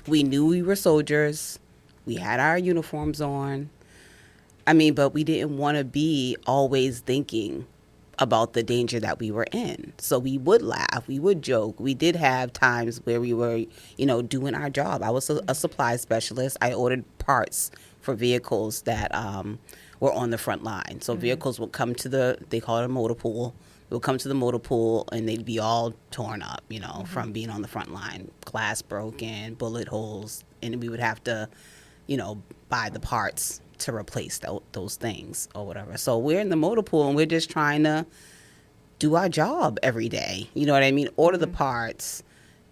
We knew we were soldiers. We had our uniforms on. I mean, but we didn't want to be always thinking about the danger that we were in. So we would laugh, we would joke. We did have times where we were, doing our job. I was a supply specialist. I ordered parts for vehicles that were on the front line. So vehicles would come to they call it a motor pool. They would come to the motor pool and they'd be all torn up, from being on the front line. Glass broken, bullet holes, and we would have to, buy the parts to replace those things or whatever. So we're in the motor pool and we're just trying to do our job every day. You know what I mean? Order the parts,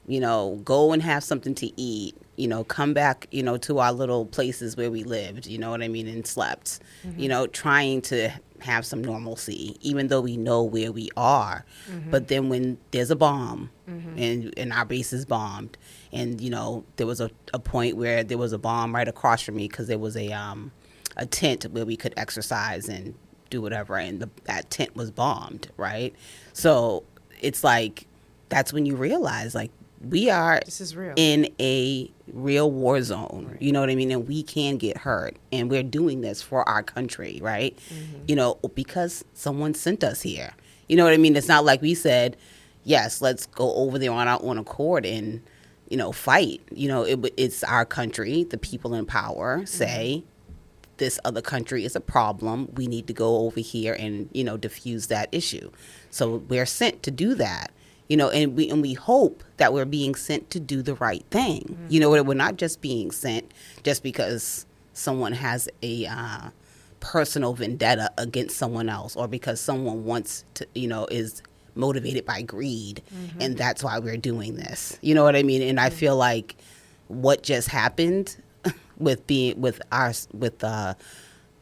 go and have something to eat, come back, to our little places where we lived, you know what I mean, and slept, trying to have some normalcy, even though we know where we are. But then when there's a bomb and our base is bombed, and, there was a point where there was a bomb right across from me because there was a tent where we could exercise and do whatever, and that tent was bombed, right? So it's like, that's when you realize, like, this is real. In a real war zone, right. You know what I mean? And we can get hurt, and we're doing this for our country, right? Because someone sent us here. You know what I mean? It's not like we said, yes, let's go over there on our own accord and, fight. It's our country. The people in power say, this other country is a problem. We need to go over here and, diffuse that issue. So we're sent to do that, and we hope that we're being sent to do the right thing. We're not just being sent just because someone has a personal vendetta against someone else, or because someone wants to, is motivated by greed, and that's why we're doing this. You know what I mean? And I feel like what just happened with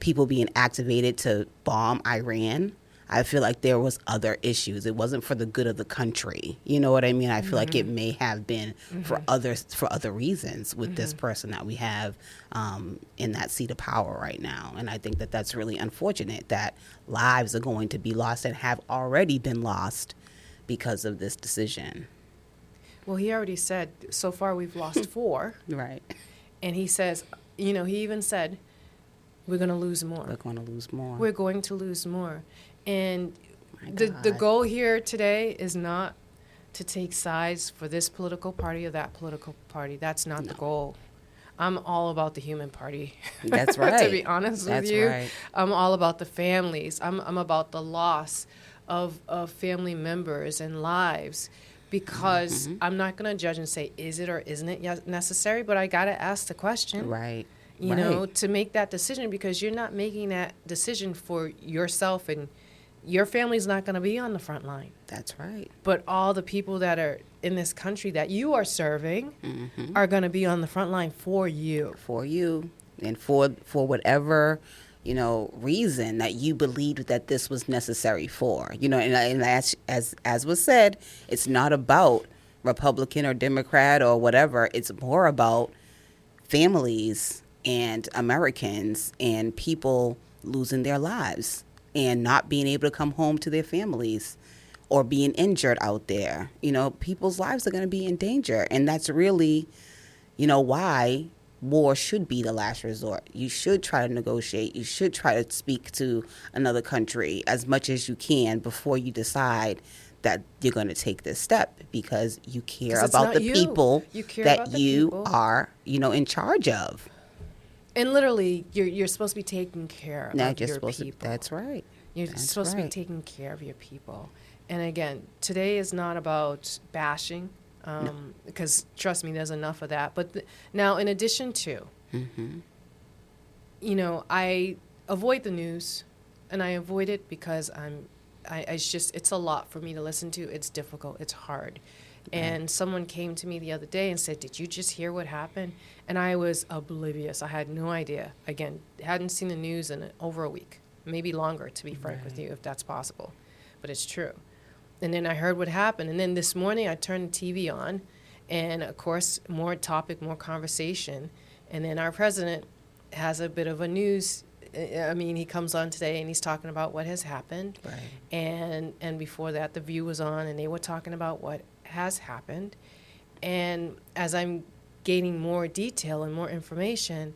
people being activated to bomb Iran, I feel like there was other issues. It wasn't for the good of the country. You know what I mean? I feel like it may have been for other reasons with this person that we have in that seat of power right now. And I think that that's really unfortunate that lives are going to be lost and have already been lost because of this decision. Well, he already said so far we've lost 4. Right. And he says, he even said, we're going to lose more. We're going to lose more. We're going to lose more. And the goal here today is not to take sides for this political party or that political party. That's not the goal. I'm all about the human party. That's right. To be honest with you. Right. I'm all about the families. I'm about the loss of family members and lives. Because I'm not going to judge and say, is it or isn't it necessary? But I got to ask the question. Right. You know, to make that decision, because you're not making that decision for yourself, and your family's not going to be on the front line. That's right. But all the people that are in this country that you are serving are going to be on the front line for you. For you. And for whatever reason that you believed that this was necessary for, and as was said, it's not about Republican or Democrat or whatever. It's more about families and Americans and people losing their lives and not being able to come home to their families or being injured out there. People's lives are going to be in danger. And that's really, why war should be the last resort. You should try to negotiate. You should try to speak to another country as much as you can before you decide that you're going to take this step, because you care about the people that you are, in charge of. And literally, you're supposed to be taking care of your people. That's right. You're supposed to be taking care of your people. And again, today is not about bashing. Because trust me, there's enough of that. But now, in addition to, I avoid the news, and I avoid it because it's a lot for me to listen to. It's difficult. It's hard. And someone came to me the other day and said, "Did you just hear what happened?" And I was oblivious. I had no idea. Again, hadn't seen the news in over a week, maybe longer, to be frank with you, if that's possible. But it's true. And then I heard what happened. And then this morning I turned the TV on, and of course, more topic, more conversation. And then our president has a bit of a news. I mean, he comes on today and he's talking about what has happened. Right. And before that, The View was on and they were talking about what has happened. And as I'm gaining more detail and more information,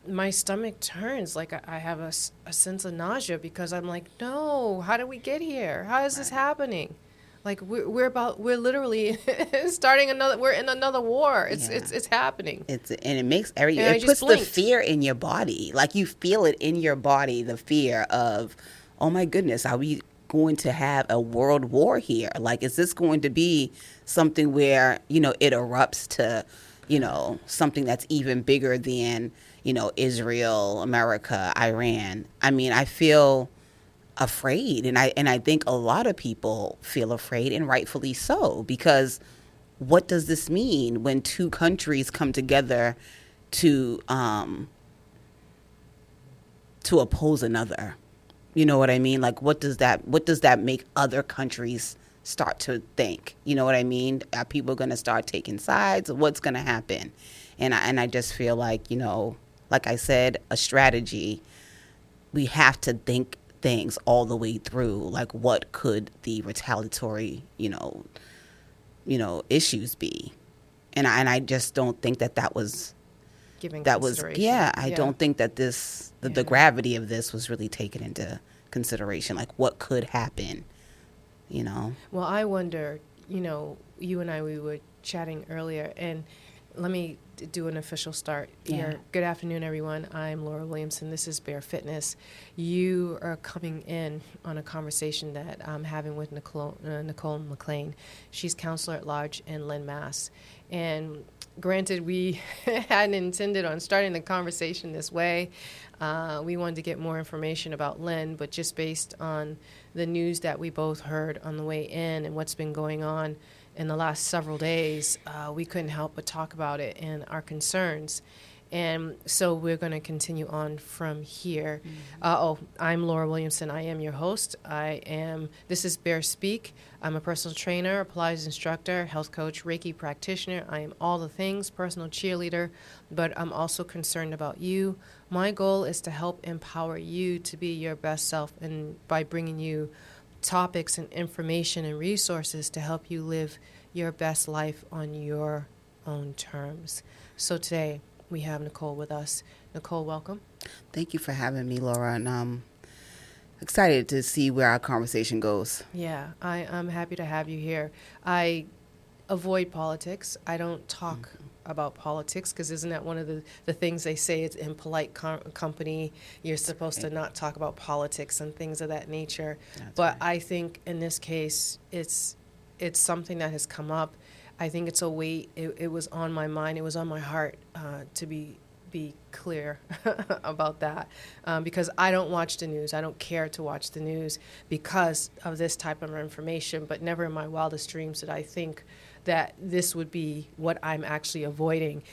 my stomach turns. Like I have a sense of nausea because I'm like, no, how did we get here? How is this happening? Like we're literally we're in another war. It's happening. And it makes And I it just puts blinked. the fear in your body. Like you feel it in your body, the fear of, oh my goodness, are we going to have a world war here? Like, is this going to be something where, it erupts to, something that's even bigger than, Israel, America, Iran? I mean, I feel afraid, and I think a lot of people feel afraid, and rightfully so, because what does this mean when two countries come together to oppose another? You know what I mean? Like, what does that make other countries start to think? You know what I mean? Are people going to start taking sides? What's going to happen? And I just feel like, like I said, a strategy. We have to think things all the way through. Like, what could the retaliatory, issues be? And I just don't think that was. I don't think that the gravity of this was really taken into consideration. Like, what could happen, Well, I wonder, you and I, we were chatting earlier, and let me do an official start here. Good afternoon, everyone. I'm Laura Williamson. This is Bear Fitness. You are coming in on a conversation that I'm having with Nicole McClain. She's Councilor-At-Large in Lynn, Mass. And granted, we hadn't intended on starting the conversation this way. We wanted to get more information about Lynn, but just based on the news that we both heard on the way in and what's been going on in the last several days, we couldn't help but talk about it and our concerns. And so we're going to continue on from here. I'm Laura Williamson. I am your host. This is Bear Speak. I'm a personal trainer, Pilates instructor, health coach, Reiki practitioner. I am all the things, personal cheerleader, but I'm also concerned about you. My goal is to help empower you to be your best self, and by bringing you topics and information and resources to help you live your best life on your own terms. So today we have Nicole with us. Nicole, welcome. Thank you for having me, Laura, and I'm excited to see where our conversation goes. Yeah, I'm happy to have you here. I avoid politics. I don't talk about politics, because isn't that one of the things they say? It's in polite company. You're supposed to not talk about politics and things of that nature. But I think in this case, it's something that has come up. I think it's a weight. It was on my mind. It was on my heart to be clear about that, because I don't watch the news. I don't care to watch the news because of this type of information. But never in my wildest dreams did I think that this would be what I'm actually avoiding.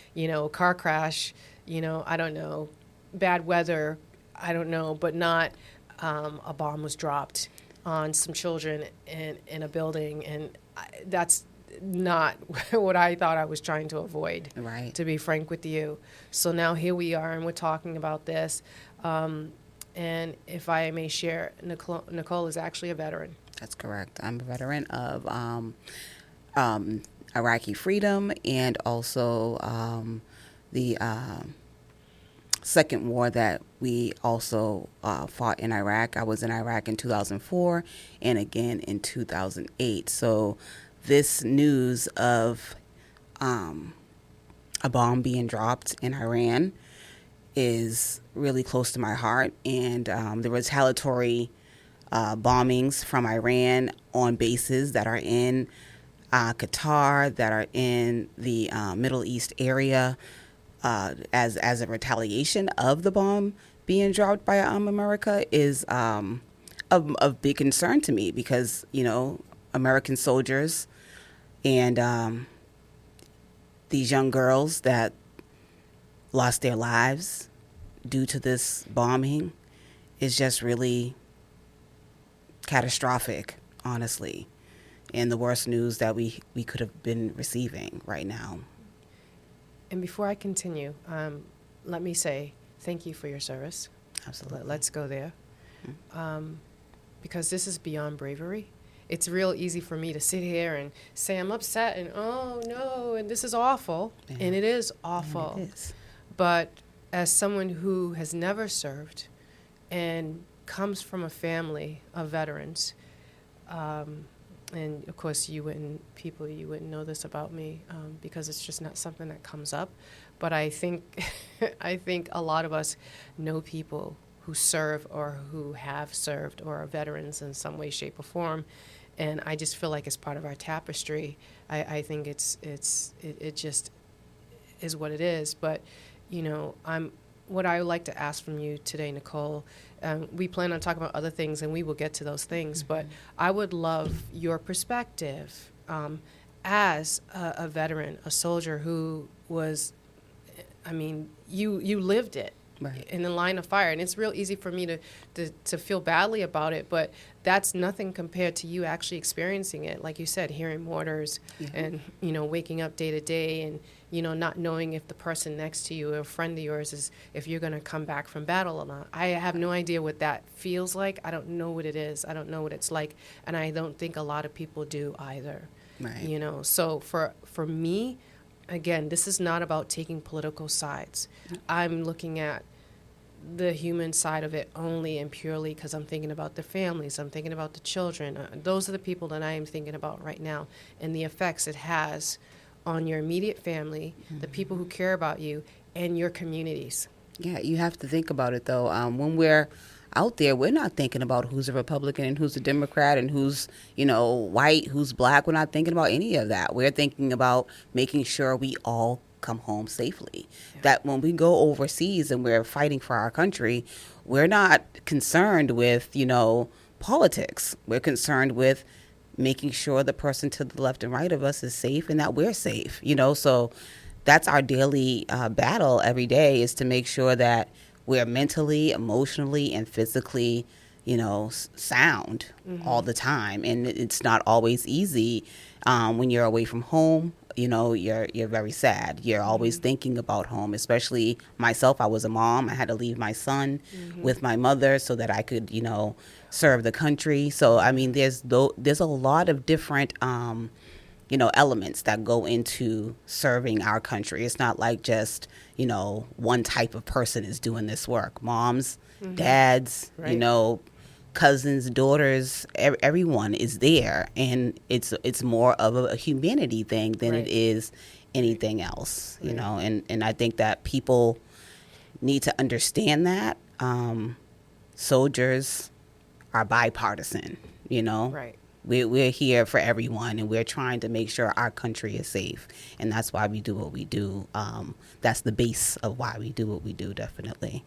Car crash, I don't know, bad weather, I don't know, but not a bomb was dropped on some children in a building. And that's not what I thought I was trying to avoid, right, to be frank with you. So now here we are, and we're talking about this. And if I may share, Nicole is actually a veteran. That's correct. I'm a veteran of Iraqi freedom, and also the second war that we also fought in Iraq. I was in Iraq in 2004 and again in 2008. So this news of a bomb being dropped in Iran is really close to my heart, and the retaliatory bombings from Iran on bases that are in Qatar, that are in the Middle East area, as a retaliation of the bomb being dropped by America is of big concern to me, because American soldiers and these young girls that lost their lives due to this bombing is just really catastrophic, honestly, and the worst news that we could have been receiving right now. And before I continue, let me say thank you for your service. Absolutely. Let's go there. Because this is beyond bravery. it's real easy for me to sit here and say I'm upset and, oh, no, and this is awful. Yeah. And it is awful. It is. But as someone who has never served and comes from a family of veterans, and of course you wouldn't know this about me because it's just not something that comes up. But I think I think a lot of us know people who serve or who have served or are veterans in some way, shape, or form, and I just feel like it's part of our tapestry. I think it just is what it is. But what I would like to ask from you today, Nicole. We plan on talking about other things, and we will get to those things. But I would love your perspective as a veteran, a soldier who was. I mean, you lived it. Right. In the line of fire, and it's real easy for me to feel badly about it, but that's nothing compared to you actually experiencing it. Like you said, hearing mortars, and waking up day to day, and not knowing if the person next to you, or a friend of yours, is if you're going to come back from battle or not. I have no idea what that feels like. I don't know what it is. I don't know what it's like, and I don't think a lot of people do either. Right. So for me, again, this is not about taking political sides. I'm looking at the human side of it only and purely because I'm thinking about the families, I'm thinking about the children. Those are the people that I am thinking about right now, and the effects it has on your immediate family, the people who care about you, and your communities. Yeah, you have to think about it, though. When we're out there, we're not thinking about who's a Republican and who's a Democrat and who's, white, who's black. We're not thinking about any of that. We're thinking about making sure we all come home safely. Yeah. That when we go overseas and we're fighting for our country, we're not concerned with, politics. We're concerned with making sure the person to the left and right of us is safe and that we're safe, so that's our daily battle every day, is to make sure that we're mentally, emotionally, and physically, sound all the time. And it's not always easy when you're away from home. You're very sad. You're always thinking about home, especially myself. I was a mom. I had to leave my son with my mother so that I could, serve the country. So, I mean, there's a lot of different, elements that go into serving our country. It's not like just, one type of person is doing this work. Moms, dads, right. Cousins, daughters, everyone is there, and it's more of a humanity thing than right. it is anything else, right. And I think that people need to understand that soldiers are bipartisan, Right. We're here for everyone, and we're trying to make sure our country is safe, and that's why we do what we do. That's the base of why we do what we do, definitely.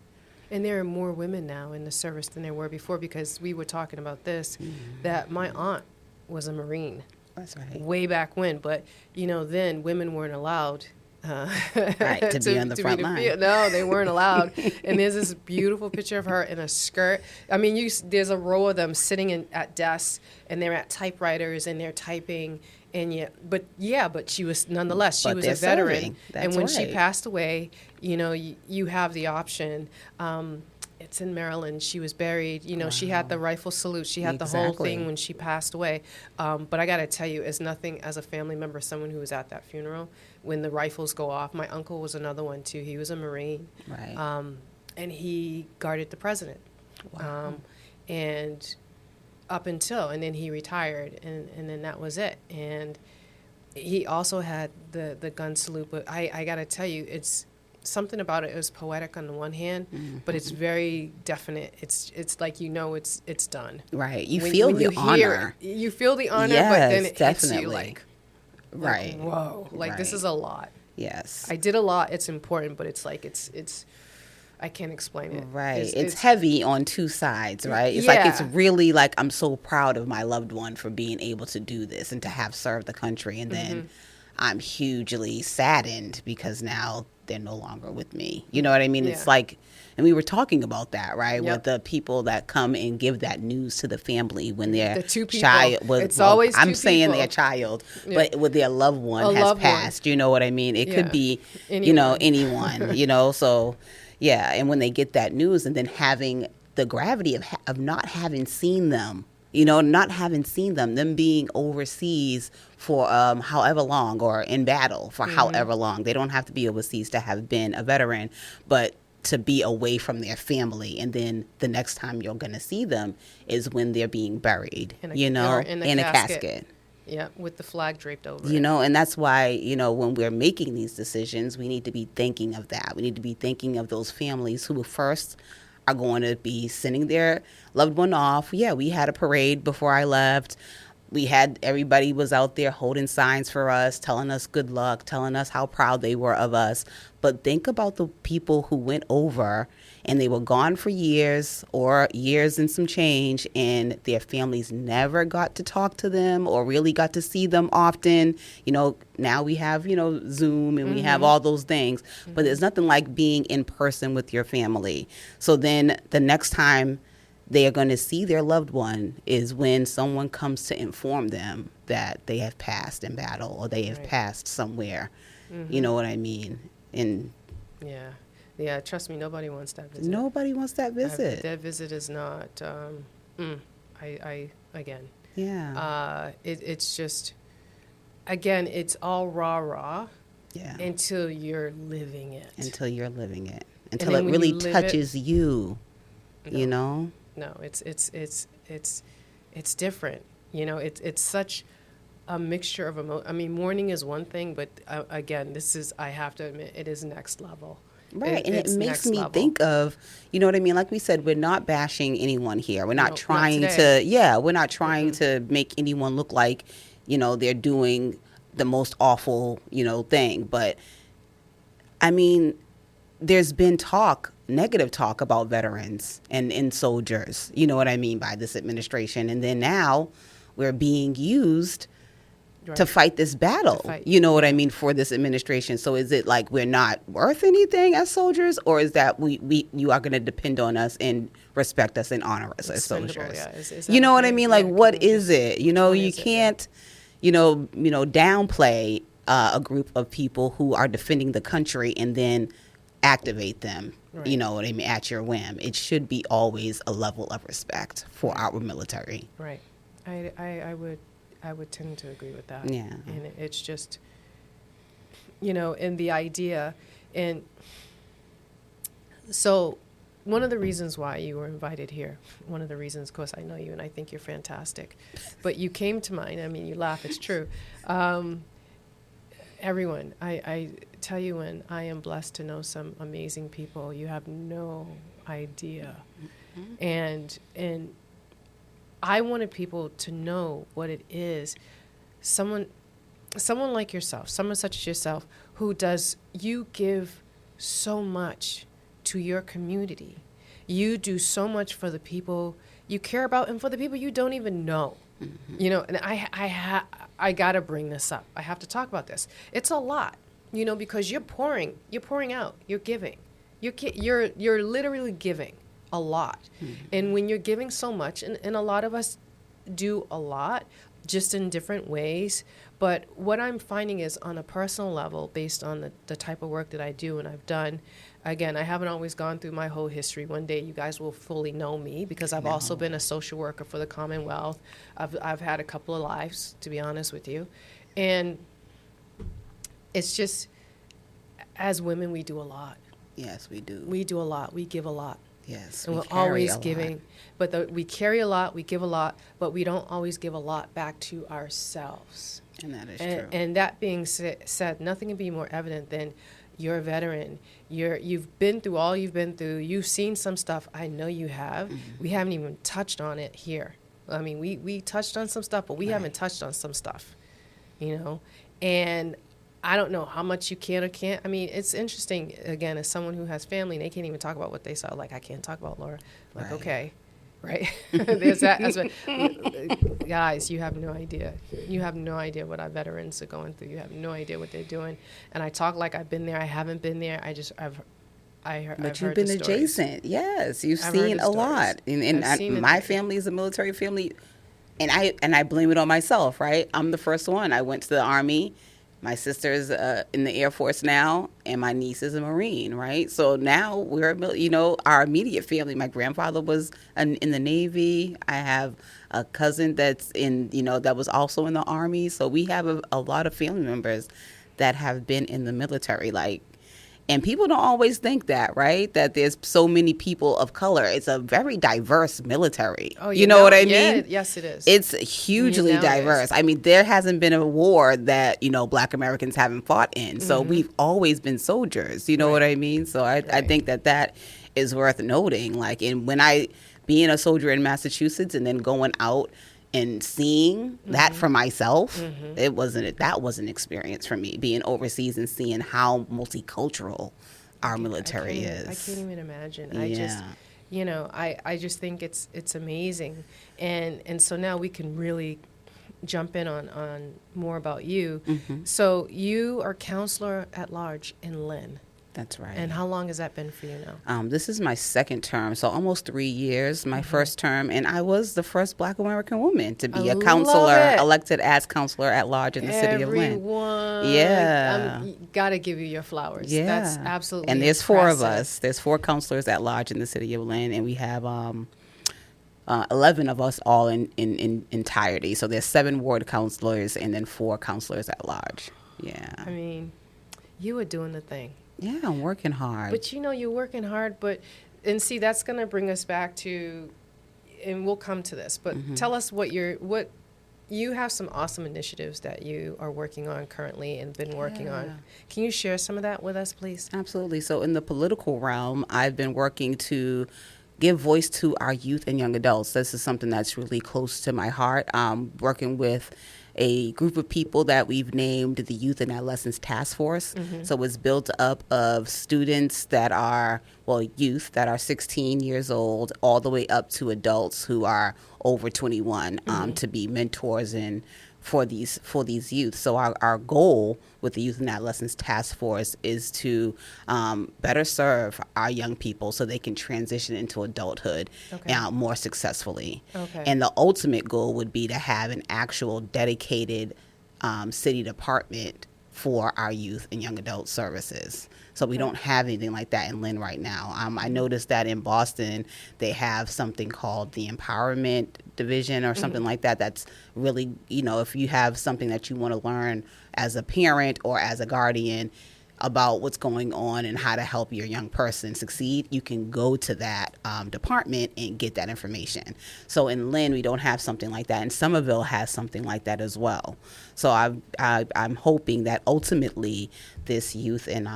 And there are more women now in the service than there were before, because we were talking about this, that my aunt was a Marine. That's right. Way back when. But, then women weren't allowed right, to be on the front line. No, they weren't allowed. And there's this beautiful picture of her in a skirt. I mean, there's a row of them sitting at desks, and they're at typewriters, and they're typing. But she was, nonetheless, she was a veteran. And when she passed away, you have the option. It's in Maryland. She was buried. Wow. She had the rifle salute. She had the whole thing when she passed away. But I got to tell you, as nothing, as a family member, someone who was at that funeral, when the rifles go off, my uncle was another one, too. He was a Marine. Right. And he guarded the president. Wow. And and then he retired, and then that was it. And he also had the gun salute. But I got to tell you, it's something about it. It was poetic on the one hand, but it's very definite. It's like it's done. Right. You feel the honor. You feel the honor, yes, but then it definitely. hits you like right. Whoa. Like right. This is a lot. Yes. I did a lot. It's important, but it's like it's I can't explain it. Right. It's heavy on two sides, right? It's like, it's really like, I'm so proud of my loved one for being able to do this and to have served the country. And then I'm hugely saddened because now they're no longer with me. You know what I mean? Yeah. It's like, and we were talking about that, right? Yep. With the people that come and give that news to the family when their child was, it's always two I'm saying people. Their child, but with their loved one has passed. You know what I mean? It could be, anyone, so... Yeah, and when they get that news and then having the gravity of not having seen them, not having seen them being overseas for however long, or in battle for however long. They don't have to be overseas to have been a veteran, but to be away from their family. And then the next time you're going to see them is when they're being buried, in a casket. Yeah, with the flag draped over it. And that's why, when we're making these decisions, we need to be thinking of that. We need to be thinking of those families who first are going to be sending their loved one off. Yeah, we had a parade before I left. Everybody was out there holding signs for us, telling us good luck, telling us how proud they were of us. But think about the people who went over and they were gone for years or years and some change, and their families never got to talk to them or really got to see them often. Now we have, Zoom and we have all those things, but there's nothing like being in person with your family. So then the next time they are going to see their loved one is when someone comes to inform them that they have passed in battle or they have passed somewhere. You know what I mean? And yeah, trust me, nobody wants that visit. Nobody wants that visit. That visit is not. Again. Yeah. It's just, again, it's all rah. Yeah. Until you're living it. Until it really touches you. No, No, it's different. It's such a mixture of emotion. I mean, mourning is one thing, but again, I have to admit, it is next level. Right, and it makes me think of, what I mean? Like we said, we're not bashing anyone here. We're not trying to make anyone look like, they're doing the most awful, thing. But, I mean, there's been negative talk about veterans and soldiers, you know what I mean, by this administration. And then now we're being used to fight this battle, you know what I mean, for this administration. So is it like we're not worth anything as soldiers, or is that you are going to depend on us and respect us and honor us as soldiers? Yeah. Is you know what I mean? Like, what is it? You can't, downplay a group of people who are defending the country and then activate them, you know what I mean, at your whim. It should be always a level of respect for our military. Right. I would tend to agree with that. Yeah. And it's just, and the idea. And so one of the reasons why you were invited here, one of the reasons, of course, I know you and I think you're fantastic, but you came to mind. I mean, you laugh, it's true. Everyone, I tell you, when I am blessed to know some amazing people, you have no idea. And I wanted people to know what it is. Someone like yourself, someone such as yourself, you give so much to your community. You do so much for the people you care about and for the people you don't even know. And I got to bring this up. I have to talk about this. It's a lot, because you're pouring out, you're giving. You're literally giving a lot. And when you're giving so much, and a lot of us do a lot, just in different ways, but what I'm finding is on a personal level, based on the type of work that I do and I've done, again, I haven't always gone through my whole history. One day you guys will fully know me, because I've also been a social worker for the Commonwealth. I've had a couple of lives, to be honest with you. And it's just, as women, we do a lot. Yes, we do. We do a lot. We give a lot. Yes, and we're always giving. But we carry a lot, we give a lot, but we don't always give a lot back to ourselves. And that is true. And that being said, nothing can be more evident than you're a veteran. You've been through all you've been through. You've seen some stuff. I know you have. We haven't even touched on it here. I mean, we touched on some stuff, but we haven't touched on some stuff, And I don't know how much you can or can't. I mean, it's interesting, again, as someone who has family, they can't even talk about what they saw. Like, I can't talk about Laura. Like, okay, right? There's that aspect. Guys, you have no idea. You have no idea what our veterans are going through. You have no idea what they're doing. And I talk like I've been there. I haven't been there. But you've been adjacent. Yes, you've seen a lot. And my family is a military family, and I blame it on myself, right? I'm the first one. I went to the Army. My sister's in the Air Force now, and my niece is a Marine, right? So now we're, our immediate family. My grandfather was in the Navy. I have a cousin that's that was also in the Army. So we have a lot of family members that have been in the military, and people don't always think that, right? That there's so many people of color. It's a very diverse military. Oh, you know what I mean? Yeah, yes, it is. It's hugely diverse. I mean, there hasn't been a war that, Black Americans haven't fought in. So we've always been soldiers. You know what I mean? So I think that is worth noting. And when being a soldier in Massachusetts and then going out and seeing that for myself, that was an experience for me, being overseas and seeing how multicultural our military is. I can't even imagine. Yeah. I just think it's amazing. And so now we can really jump in on more about you. So you are Councilor-At-Large in Lynn. That's right. And how long has that been for you now? This is my second term, so almost 3 years. My first term, and I was the first Black American woman to be a counselor, elected as Councilor-At-Large in the city of Lynn. Yeah. Gotta give you your flowers. Yeah. That's absolutely And there's impressive. 4 of us. There's 4 Councilors-At-Large in the city of Lynn, and we have 11 of us all in entirety. So there's 7 ward councilors and then 4 Councilors-At-Large. Yeah. I mean, you were doing the thing. Yeah, I'm working hard. But you're working hard, and see, that's going to bring us back to, and we'll come to this, but tell us what you have some awesome initiatives that you are working on currently and been working on. Can you share some of that with us, please? Absolutely. So in the political realm, I've been working to give voice to our youth and young adults. This is something that's really close to my heart. Working with a group of people that we've named the Youth and Adolescents Task Force. So it's built up of students that are, youth that are 16 years old, all the way up to adults who are over 21 to be mentors and for these youth. So our goal with the Youth and Adolescents Task Force is to better serve our young people so they can transition into adulthood more successfully. And the ultimate goal would be to have an actual dedicated city department for our youth and young adult services. So we don't have anything like that in Lynn right now. I noticed that in Boston, they have something called the Empowerment Division or something like that. That's really, if you have something that you want to learn as a parent or as a guardian about what's going on and how to help your young person succeed, you can go to that department and get that information. So in Lynn, we don't have something like that, and Somerville has something like that as well. So I'm hoping that ultimately this youth and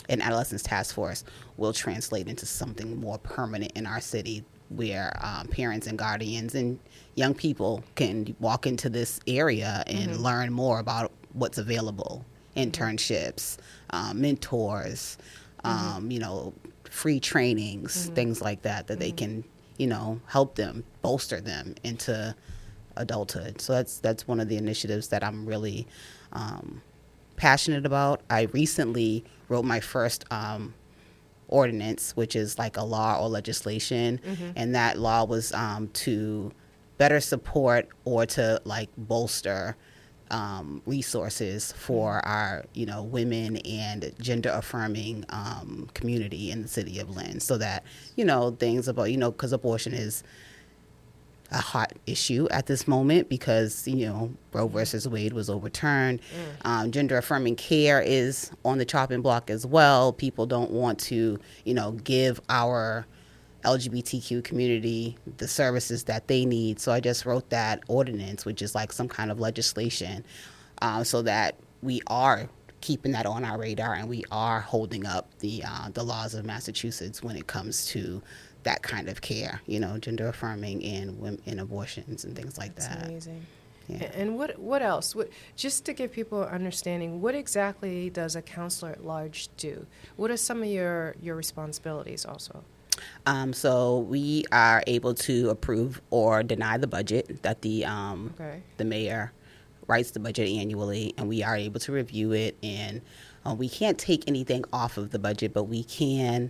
adolescents task force will translate into something more permanent in our city, where parents and guardians and young people can walk into this area and learn more about what's available. Internships, mentors, free trainings, things like that they can, help them, bolster them into adulthood. So that's one of the initiatives that I'm really passionate about. I recently wrote my first ordinance, which is like a law or legislation, and that law was to better support or to bolster resources for our, women and gender affirming community in the city of Lynn, so that, things about, because abortion is a hot issue at this moment because, Roe versus Wade was overturned. Gender affirming care is on the chopping block as well. People don't want to, give our LGBTQ community the services that they need. So I just wrote that ordinance, which is like some kind of legislation, so that we are keeping that on our radar and we are holding up the laws of Massachusetts when it comes to that kind of care, gender affirming and abortions and things like that. That's amazing. Yeah. And what else? Just to give people an understanding, what exactly does a Councilor-At-Large do? What are some of your responsibilities also? So we are able to approve or deny the budget that the mayor writes the budget annually, and we are able to review it. And we can't take anything off of the budget, but we can.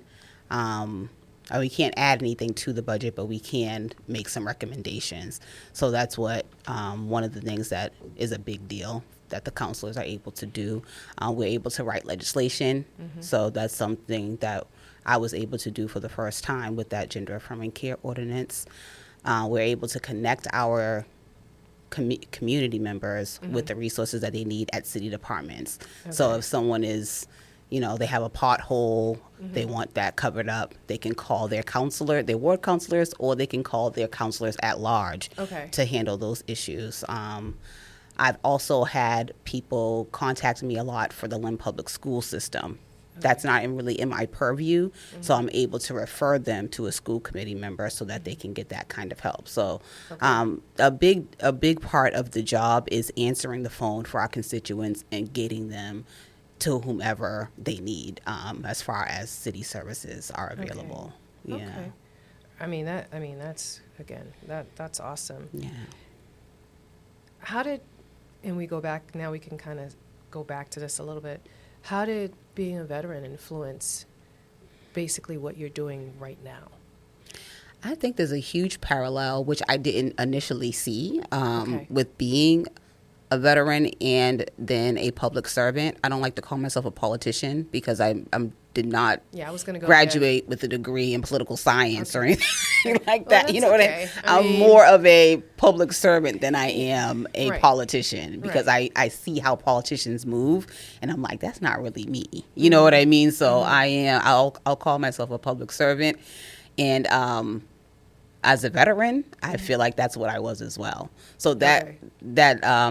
We can't add anything to the budget, but we can make some recommendations. So that's what one of the things that is a big deal that the counselors are able to do. We're able to write legislation. So that's something that I was able to do for the first time with that gender affirming care ordinance. We're able to connect our community members with the resources that they need at city departments. So if someone is, they have a pothole, they want that covered up, they can call their counselor, their ward counselors, or they can call their counselors at large to handle those issues. I've also had people contact me a lot for the Lynn Public School System. That's not really in my purview, so I'm able to refer them to a school committee member so that they can get that kind of help. So a big part of the job is answering the phone for our constituents and getting them to whomever they need as far as city services are available. Okay. That's awesome. Yeah. And we go back, now we can kind of go back to this a little bit. How did being a veteran influence basically what you're doing right now? I think there's a huge parallel, which I didn't initially see, with being a veteran and then a public servant. I don't like to call myself a politician because I did not graduate with a degree in political science or anything like that. You know what I mean? I'm more of a public servant than I am a politician because I see how politicians move and I'm like, that's not really me. You know what I mean? So I'll call myself a public servant. And as a veteran, I feel like that's what I was as well. So that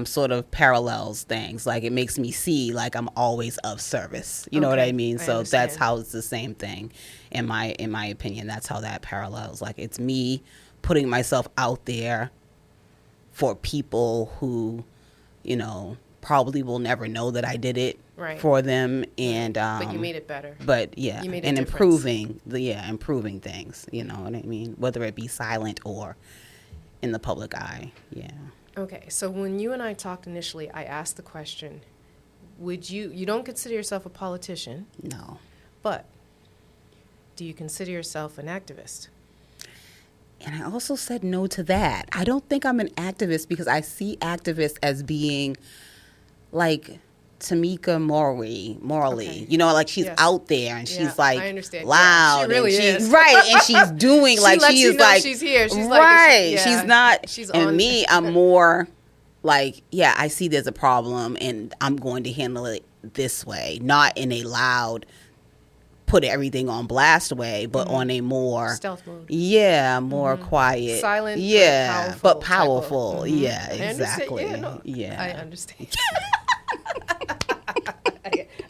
sort of parallels things. Like it makes me see like I'm always of service. You know what I mean? So that's how it's the same thing. In my opinion, that's how that parallels. Like it's me putting myself out there for people who, probably will never know that I did it for them. And but you made it better. But you made and difference. improving things. You know what I mean? Whether it be silent or in the public eye. Yeah. Okay, so when you and I talked initially, I asked the question: you don't consider yourself a politician? No. But do you consider yourself an activist? And I also said no to that. I don't think I'm an activist because I see activists as being like Tamika morally, like she's out there and she's like loud. She really and is. Right, and she's doing like she is like she's here. She's right. She's not. She's and on. Me, I'm more like I see there's a problem and I'm going to handle it this way, not in a loud, put everything on blast way, but on a more stealth mode. Yeah, more quiet, silent. Yeah, but powerful. Yeah, exactly. I understand.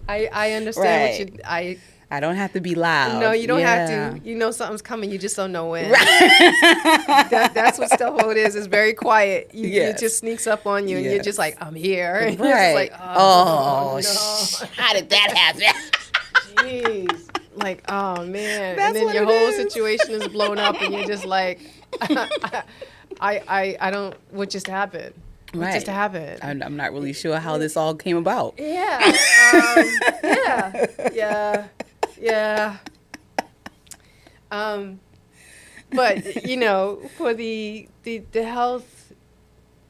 I understand what you. I don't have to be loud. No, you don't have to. You know something's coming. You just don't know when. Right. That's what stealth mode is. It's very quiet. It just sneaks up on you, and you're just like, I'm here. And you're just like, oh no. How did that happen? Jeez. Like, oh man. And then your whole situation is blown up, and you're just like, I don't. What just happened? What just happened? I'm not really sure how this all came about. Yeah. Yeah. But for the health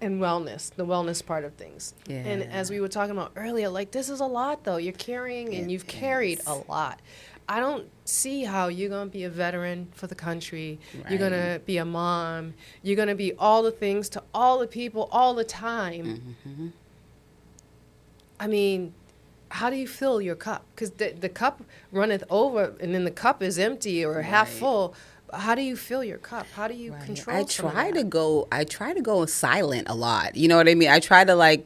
and wellness, the wellness part of things. Yeah. And as we were talking about earlier, like this is a lot though. You're carrying and you've carried a lot. I don't see how you're going to be a veteran for the country. Right. You're going to be a mom. You're going to be all the things to all the people all the time. Mm-hmm. I mean, how do you fill your cup? Because the cup runneth over, and then the cup is empty or half full. How do you fill your cup? How do you control? I try to go silent a lot. You know what I mean? I try to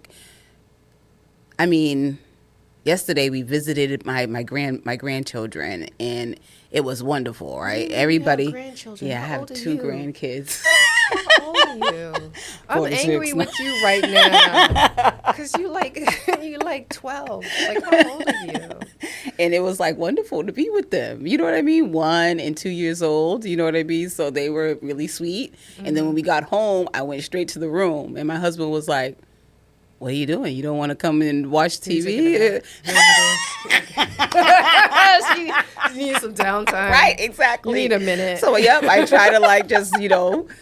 yesterday we visited my grandchildren and it was wonderful, right? Everybody. You have grandchildren. Yeah, I have 2 grandkids. How old are you? I'm angry with you right now because you like 12. Like, how old are you? And it was wonderful to be with them. You know what I mean? 1 and 2 years old. You know what I mean? So they were really sweet. Mm-hmm. And then when we got home, I went straight to the room, and my husband was like, "What are you doing? You don't want to come and watch TV?" You need some downtime. Right, exactly. You need a minute. So, I try to just,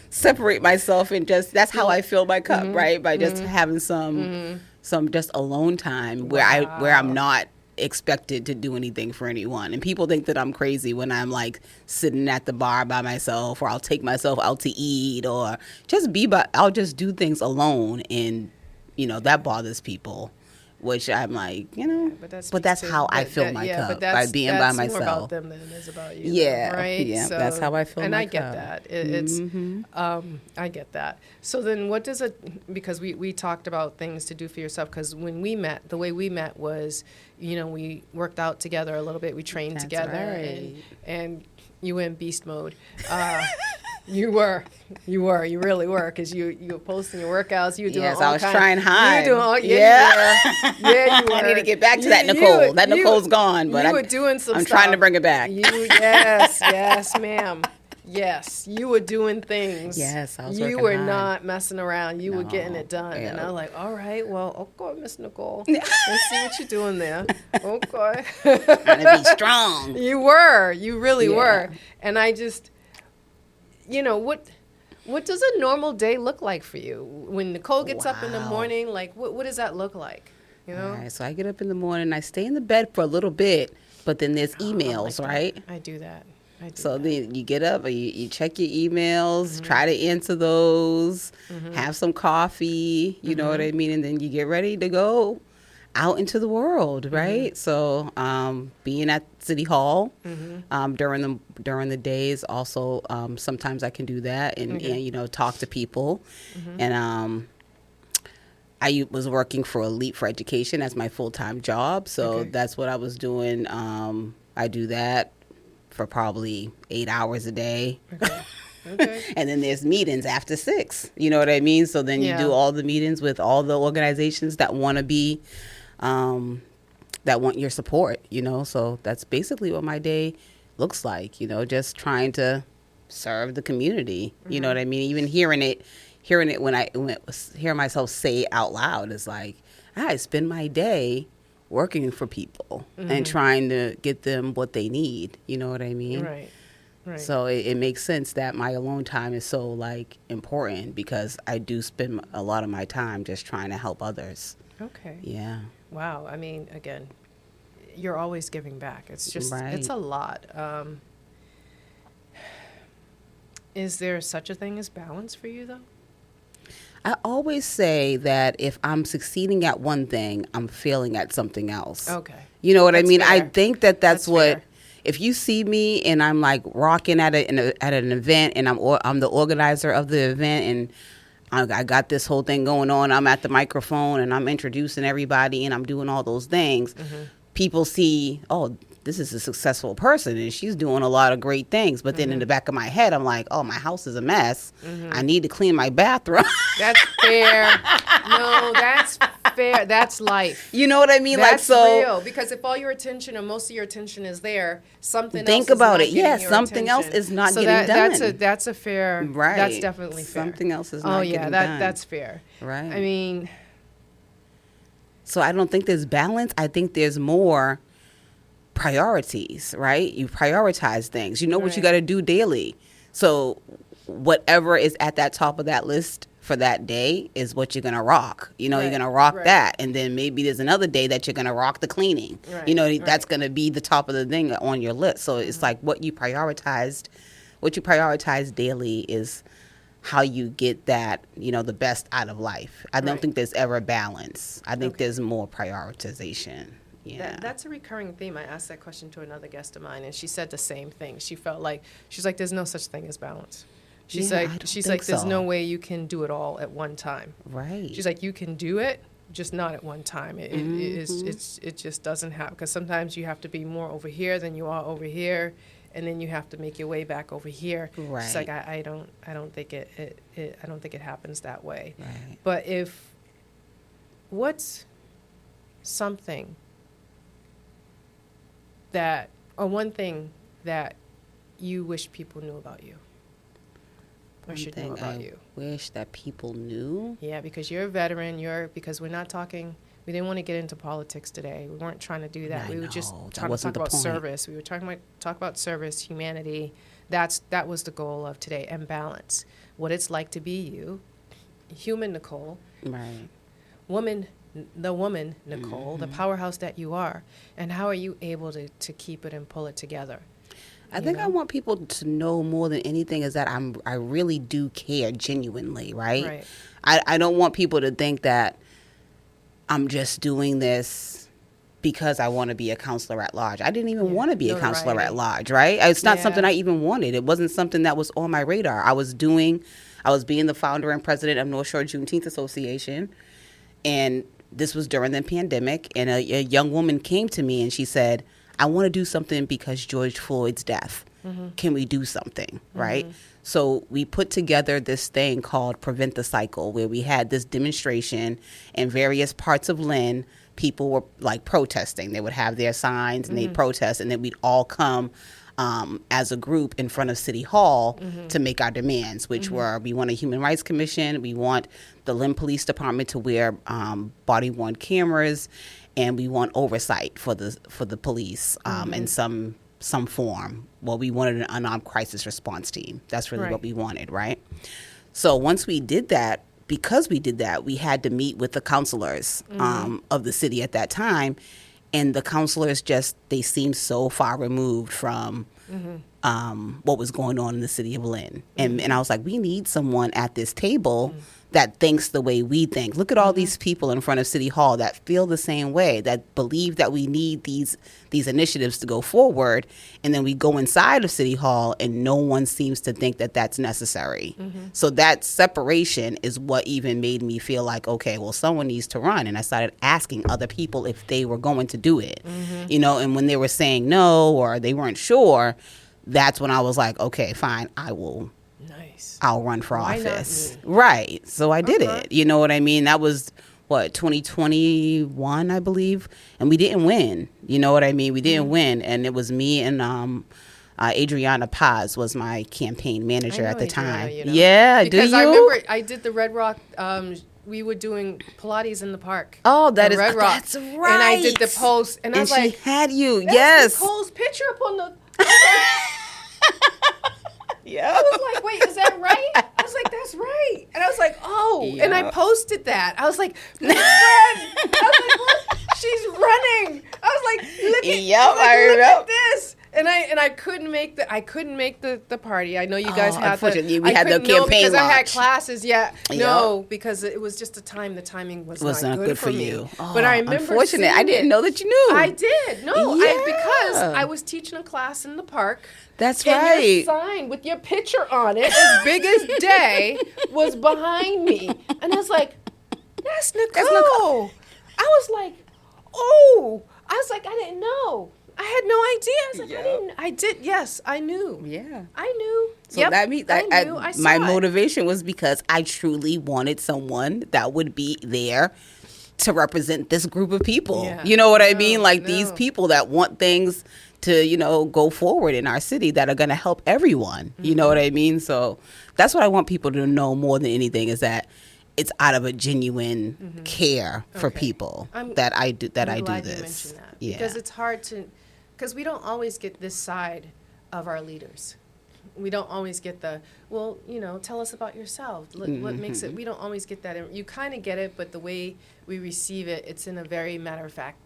separate myself and just, that's how I fill my cup, right? By just having some some just alone time where I'm not expected to do anything for anyone. And people think that I'm crazy when I'm like sitting at the bar by myself, or I'll take myself out to eat, or just I'll just do things alone, and that bothers people. Which I'm like, but that's how I fill my cup, by being by myself. That's more about them than it is about you. Yeah, right? Yeah, so, that's how I fill my cup. And I get that. It's, I get that. So then what does it, because we talked about things to do for yourself, because when we met, the way we met was, we worked out together a little bit, we trained together, right. and you were in beast mode. You really were, because you were posting your workouts. You were doing all kinds. Yes, I was trying hard. You were doing you were. Yeah, you were. I need to get back to that Nicole. Nicole's gone, but you were doing some I'm stuff. trying to bring it back. Yes, ma'am. Yes, you were doing things. Yes, I was You working were hard. not messing around. You were getting it done. Yeah. And I was like, all right, well, okay, Miss Nicole. Let's see what you're doing there. Okay. Trying to be strong. You were. You really were. And I just... what does a normal day look like for you? When Nicole gets up in the morning, like, what does that look like? All right, so I get up in the morning, I stay in the bed for a little bit, but then there's emails, right? I do that. Then you get up, you check your emails, try to answer those, have some coffee, you know what I mean? And then you get ready to go out into the world, right? So being at City Hall during the days, also sometimes I can do that and talk to people. And I was working for Elite for Education as my full-time job, so that's what I was doing. I do that for probably 8 hours a day. Okay. And then there's meetings after 6. You know what I mean? So then you do all the meetings with all the organizations that want to be that want your support, so that's basically what my day looks like, just trying to serve the community. You know what I mean? Even hearing it when I hear myself say it out loud is like, I spend my day working for people and trying to get them what they need. You know what I mean? Right. So it makes sense that my alone time is so important, because I do spend a lot of my time just trying to help others. Okay. Yeah. Wow. I mean, again, you're always giving back. It's just, it's a lot. Is there such a thing as balance for you, though? I always say that if I'm succeeding at one thing, I'm failing at something else. Okay. You know what I mean? Fair. I think that's what... Fair. If you see me and I'm rocking at an event, and I'm the organizer of the event, and I got this whole thing going on, I'm at the microphone and I'm introducing everybody and I'm doing all those things, people see, oh, this is a successful person and she's doing a lot of great things. But then in the back of my head, I'm like, oh, my house is a mess. I need to clean my bathroom. That's fair. No, that's fair. That's life. You know what I mean? That's real. Because if all your attention or most of your attention is there, something else think is about not it. Yes, something else is not getting done. That's a fair. Right. That's definitely fair. Something else is not getting done. That's fair. Right. I mean. So I don't think there's balance. I think there's more priorities, right? You prioritize things. You know what you got to do daily. So whatever is at that top of that list for that day is what you're going to rock. You're going to rock that. And then maybe there's another day that you're going to rock the cleaning. That's going to be the top of the thing on your list. So it's like what you prioritize daily is how you get that, the best out of life. I don't think there's ever balance. I think there's more prioritization. Yeah. That's a recurring theme. I asked that question to another guest of mine, and she said the same thing. She's like, there's no such thing as balance. She's like, there's no way you can do it all at one time. Right. She's like, you can do it, just not at one time. It just doesn't happen, because sometimes you have to be more over here than you are over here, and then you have to make your way back over here. Right. She's like, I don't think it happens that way. Right. But what's something one thing that you wish people knew about you, or should know about you? Wish that people knew? Yeah, because you're a veteran. Because we're not talking. We didn't want to get into politics today. We weren't trying to do that. We were just trying to talk about service. We were talk about service, humanity. That was the goal of today, and balance. What it's like to be you, human Nicole, right? Woman the woman, Nicole, Mm-hmm. the powerhouse that you are, and how are you able to keep it and pull it together? I think I want people to know more than anything is that I really do care genuinely, right? Right. I don't want people to think that I'm just doing this because I want to be a counselor at large. I didn't even want to be a counselor at Notoriety. large, right? It's not Yeah. something I even wanted. It wasn't something that was on my radar. I was being the founder and president of North Shore Juneteenth Association, and this was during the pandemic, and a young woman came to me and she said, I want to do something because George Floyd's death. Can we do something, right? So we put together this thing called Prevent the Cycle, where we had this demonstration in various parts of Lynn. People were like protesting. They would have their signs and they'd protest, and then we'd all come as a group in front of City Hall to make our demands, which were, we want a Human Rights Commission, we want the Lynn Police Department to wear body-worn cameras, and we want oversight for the police in some form. Well, we wanted an unarmed crisis response team. That's really what we wanted, right? So once we did that, because we did that, we had to meet with the counselors of the city at that time. And the counselors they seemed so far removed from what was going on in the city of Lynn. And I was like, we need someone at this table that thinks the way we think. Look at all these people in front of City Hall that feel the same way, that believe that we need these initiatives to go forward. And then we go inside of City Hall and no one seems to think that that's necessary. So that separation is what even made me feel like, okay, well, someone needs to run. And I started asking other people if they were going to do it, and when they were saying no or they weren't sure, that's when I was like, okay, fine, I'll run for Why not office. me? Right. So I did it. You know what I mean? That was, 2021, I believe. And we didn't win. You know what I mean? We didn't win. And it was me and Adriana Paz was my campaign manager at the Adriana, time. you know. Yeah, because do you? I remember I did the Red Rock. We were doing Pilates in the park. Oh, in Red Rock. That's right. And I did the post, and I was like, she had you. that's Yes. Nicole's picture up on the. Yeah. I was like, wait, is that right? I was like, that's right. And I was like, oh. And I posted that. I was like, my friend. I was like, look, she's running. I was like, look at this. And I couldn't make the party. I know you guys had unfortunately, we had the campaign because I had launch. classes. Yeah, no, because it was just a time. The timing was not good for me. you. Oh, but I remember. Unfortunate. I didn't know that you knew. I did. No, Yeah. because I was teaching a class in the park. That's And right. your sign with your picture on it, as big as day, was behind me. And I was like, that's Nicole. I was like, oh. I was like, I didn't know. I had no idea. I was like, yes, I knew. Yeah. I knew. So that means I knew. I saw my it. motivation was because I truly wanted someone that would be there to represent this group of people. Yeah. You know what I mean? Like these No. people that want things to, go forward in our city that are going to help everyone. You know what I mean? So that's what I want people to know more than anything is that it's out of a genuine care for Okay. people I'm that I do glad this. you mentioned that. Yeah. Because it's hard because we don't always get this side of our leaders. We don't always get tell us about yourself. What makes it, we don't always get that. And you kind of get it, but the way we receive it, it's in a very matter-of-fact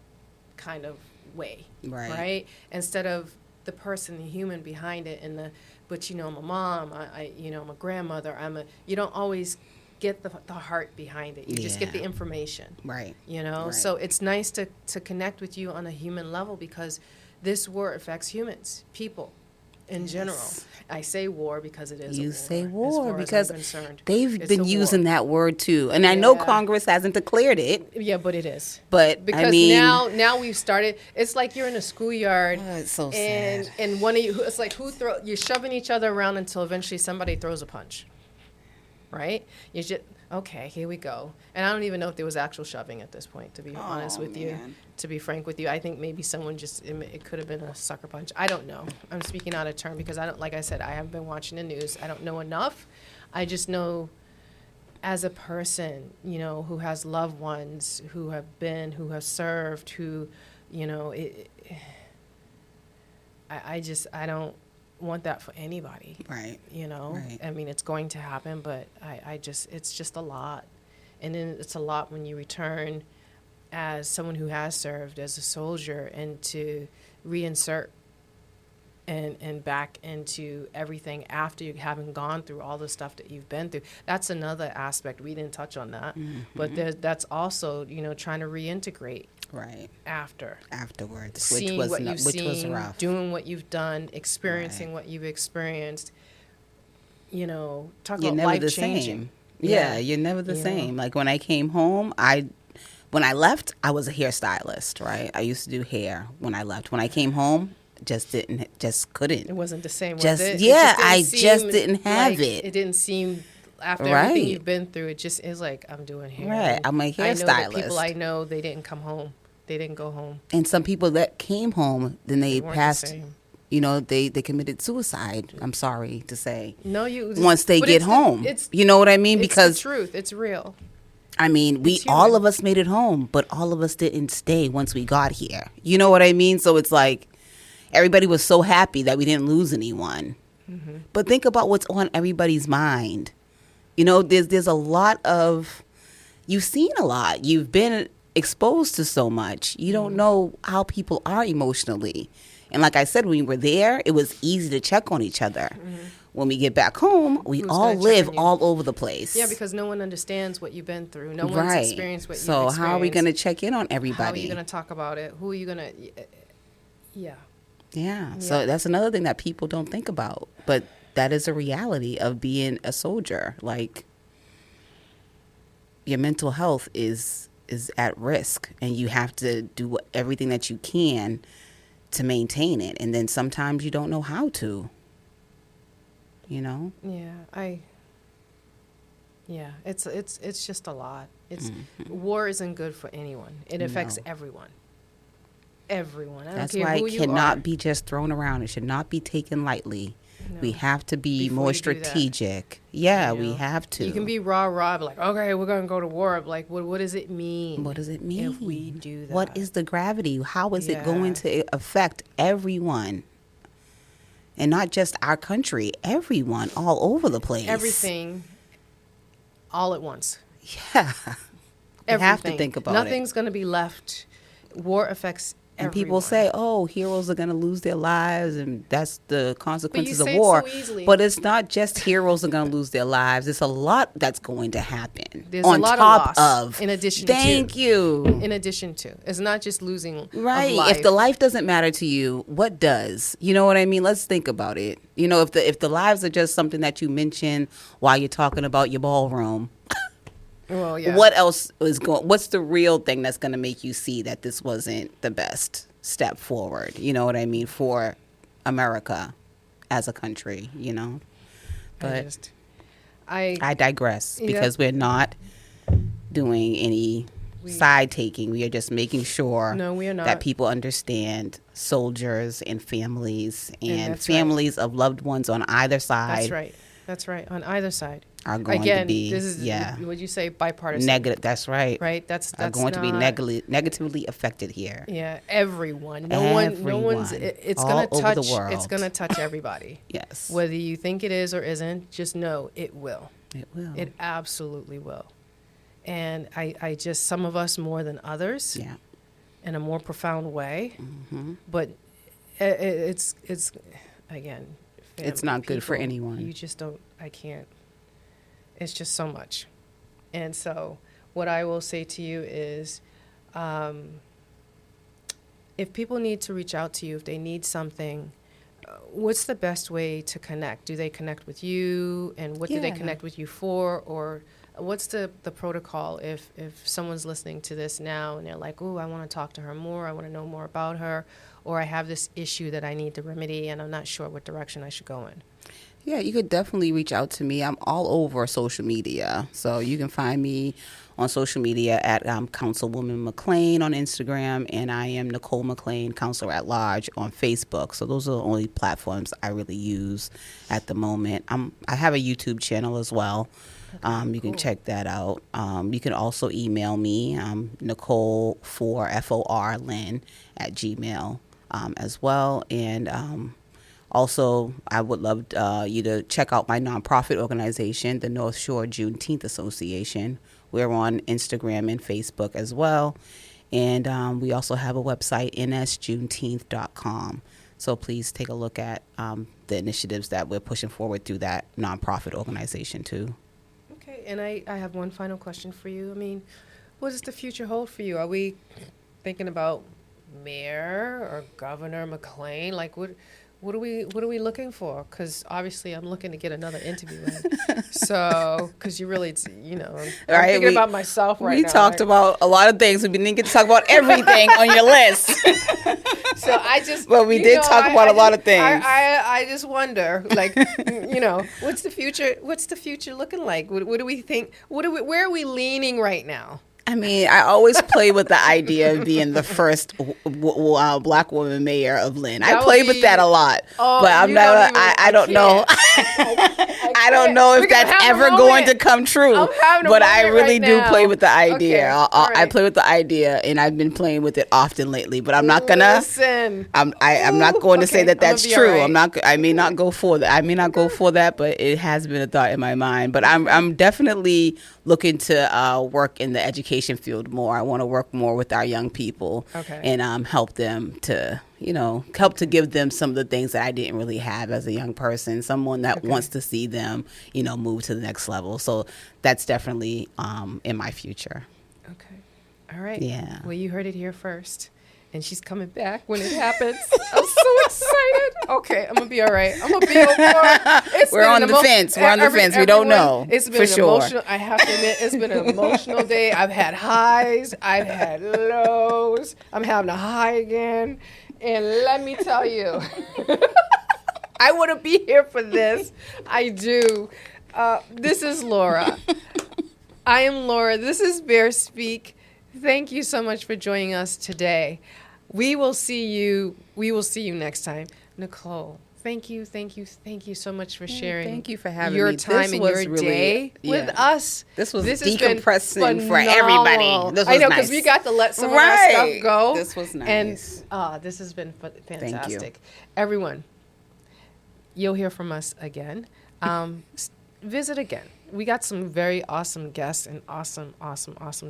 kind of way. Right? Instead of the person, the human behind it, but I'm a mom, I'm a grandmother, you don't always get the heart behind it. You just get the information. Right. Right. So it's nice to connect with you on a human level because this war affects humans, people in general. I say war because it is a war. You say as war far as because I'm concerned. they've It's been a using war. that word too. And I know Yeah. Congress hasn't declared it. Yeah, but it is. But Because now we've started. It's like you're in a schoolyard. Oh, it's so and sad. and one of you, it's like you're shoving each other around until eventually somebody throws a punch. Right? You just okay, here we go. And I don't even know if there was actual shoving at this point. To be honest with you, to be frank with you, I think maybe someone it could have been a sucker punch. I don't know. I'm speaking out of turn because I don't. Like I said, I haven't been watching the news. I don't know enough. I just know. As a person, who has loved ones, who have served, who, I don't want that for anybody. Right. Right. I mean, it's going to happen, but it's just a lot. And then it's a lot when you return as someone who has served as a soldier, and to reinsert and back into everything after you having gone through all the stuff that you've been through. That's another aspect. We didn't touch on that. But that's also, trying to reintegrate Right. afterwards, which seeing was what you've which seen, was rough. doing what you've done, experiencing Right. what you've experienced. Talk You're about never life the changing. same. Yeah, you're never the same. Like when I came home, when I left, I was a hairstylist, right? I used to do hair when I left. When I came home, just couldn't. It wasn't the same, was Just it? yeah, It I just just didn't didn't seem have like, it. It didn't seem, after Right. everything you've been through, it just is like, I'm doing hair. Right, I'm a I know that hairstylist. people I know, they didn't come home. They didn't go home. And some people that came home, then they weren't the passed. same. They committed suicide. I'm sorry to say. No, you. Once they but get it's home, it's you know what I mean? it's Because the truth. It's real. I mean, It's all human. of us made it home, but all of us didn't stay once we got here. You know what I mean? So it's like everybody was so happy that we didn't lose anyone. But think about what's on everybody's mind. There's a lot of, you've seen a lot. You've been exposed to so much. You don't know how people are emotionally. And like I said, when we were there, it was easy to check on each other. When we get back home, we Who's all gonna check live on you? all over the place. Yeah, because no one understands what you've been through. No one's Right. experienced what you've So experienced. how are we going to check in on How are everybody? you going to talk about it? Who are you going to... Yeah. Yeah. So that's another thing that people don't think about. But that is a reality of being a soldier. Like, your mental health is at risk, and you have to do everything that you can to maintain it. And then sometimes you don't know how to. Yeah, it's just a lot. War isn't good for anyone. It affects everyone. Everyone. I don't That's care why who it you are. cannot be just thrown around. It should not be taken lightly. No. We have to be Before more you do that, strategic. Yeah, you we know, have to. You can be rah, like, okay, we're going to go to war. Like, what does it mean? What does it mean? If we do that. What is the gravity? How is it going Yeah. to affect everyone? And not just our country, everyone all over the place. Everything all at once. Yeah. You have to Everything. think about Nothing's going to be left. War affects And everyone. people say, oh, heroes are going to lose their lives, and that's the consequences of say it war. so easily. But it's not just heroes are going to lose their lives. It's a lot that's going to happen. There's on a lot top of loss of. in addition to. Thank you. In addition to. It's not just losing Right. of life. If the life doesn't matter to you, what does? You know what I mean? Let's think about it. If the lives are just something that you mention while you're talking about your ballroom, Well, yeah. what else is going? What's the real thing that's going to make you see that this wasn't the best step forward? You know what I mean? For America as a country, But I digress because we're not doing any side taking. We are just making sure No, we are not. that people understand soldiers and families and that's right. families of loved ones on either side. That's right. On either side. Are going Again, to be this is, would you say, bipartisan? negative. That's right. Right? That's are going to be not- negatively affected here. Yeah, everyone. No one's. Everyone. It's All gonna over touch. the world. It's gonna touch everybody. Yes, Whether you think it is or isn't, just know it will. it will. It absolutely will. And I just, some of us more than others, Yeah. in a more profound way. Mm-hmm. But it's again, It's not good for people, anyone. You just don't. I can't. It's just so much. And so, what I will say to you is, if people need to reach out to you, if they need something, what's the best way to connect? Do they connect with you, and what do they Yeah. connect with you for, or what's the protocol if someone's listening to this now and they're like, "Ooh, I want to talk to her more. I want to know more about her," or "I have this issue that I need to remedy and I'm not sure what direction I should go in." Yeah, you could definitely reach out to me. I'm all over social media. So you can find me on social media at Councilwoman McClain on Instagram, and I am Nicole McClain, Councilor-At-Large on Facebook. So those are the only platforms I really use at the moment. I have a YouTube channel as well. You can check that out. You can also email me, Nicole for Lynn at Gmail as well. And also, I would love you to check out my nonprofit organization, the North Shore Juneteenth Association. We're on Instagram and Facebook as well. And we also have a website, nsjuneteenth.com. So please take a look at the initiatives that we're pushing forward through that nonprofit organization too. Okay, and I have one final question for you. I mean, what does the future hold for you? Are we thinking about Mayor or Governor McClain? Like, what are we looking for? Because obviously, I'm looking to get another interview in. So, because you really, I'm thinking about myself right now. We talked about a lot of things. We didn't get to talk about everything on your list. So I just. Well, we did talk about a lot of things. I just wonder, like, what's the future? What's the future looking like? What do we think? Where are we leaning right now? I mean, I always play with the idea of being the first black woman mayor of Lynn. I play with that a lot, but I'm not. I don't know. I don't know if that's ever going to come true. But I really do play with the idea. Okay. I play with the idea, and I've been playing with it often lately. But I'm not gonna. Listen. I'm not going to say that that's true. Right. I'm not. I may not go for that. I may not go for that, but it has been a thought in my mind. But I'm definitely looking to work in the education field more. I want to work more with our young people and help them to, help to give them some of the things that I didn't really have as a young person, someone that wants to see them, move to the next level. So that's definitely in my future. Okay. All right. Yeah. Well, you heard it here first. And she's coming back when it happens. I'm so excited. Okay, I'm going to be all right. I'm going to be okay. We're on the fence. We're on the fence. We don't know. It's been for sure. Emotional. I have to admit, it's been an emotional day. I've had highs. I've had lows. I'm having a high again. And let me tell you, I want to be here for this. I do. This is Laura. I am Laura. This is Bear Speak. Thank you so much for joining us today. We will see you next time. Nicole, thank you so much for sharing. Thank you for having your me. time and your day with us. This was decompressing for everybody. This was I know, nice. because we got to let some of our stuff go. This was nice. And this has been fantastic. Thank you. Everyone, you'll hear from us again. Visit again. We got some very awesome guests and awesome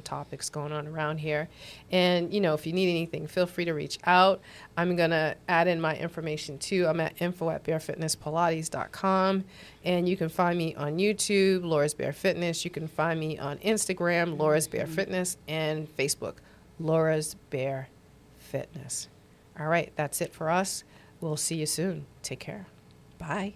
topics going on around here. And, if you need anything, feel free to reach out. I'm going to add in my information, too. I'm at info@barefitnesspilates.com. And you can find me on YouTube, Laura's Bear Fitness. You can find me on Instagram, Laura's Bear Fitness, and Facebook, Laura's Bear Fitness. All right, that's it for us. We'll see you soon. Take care. Bye.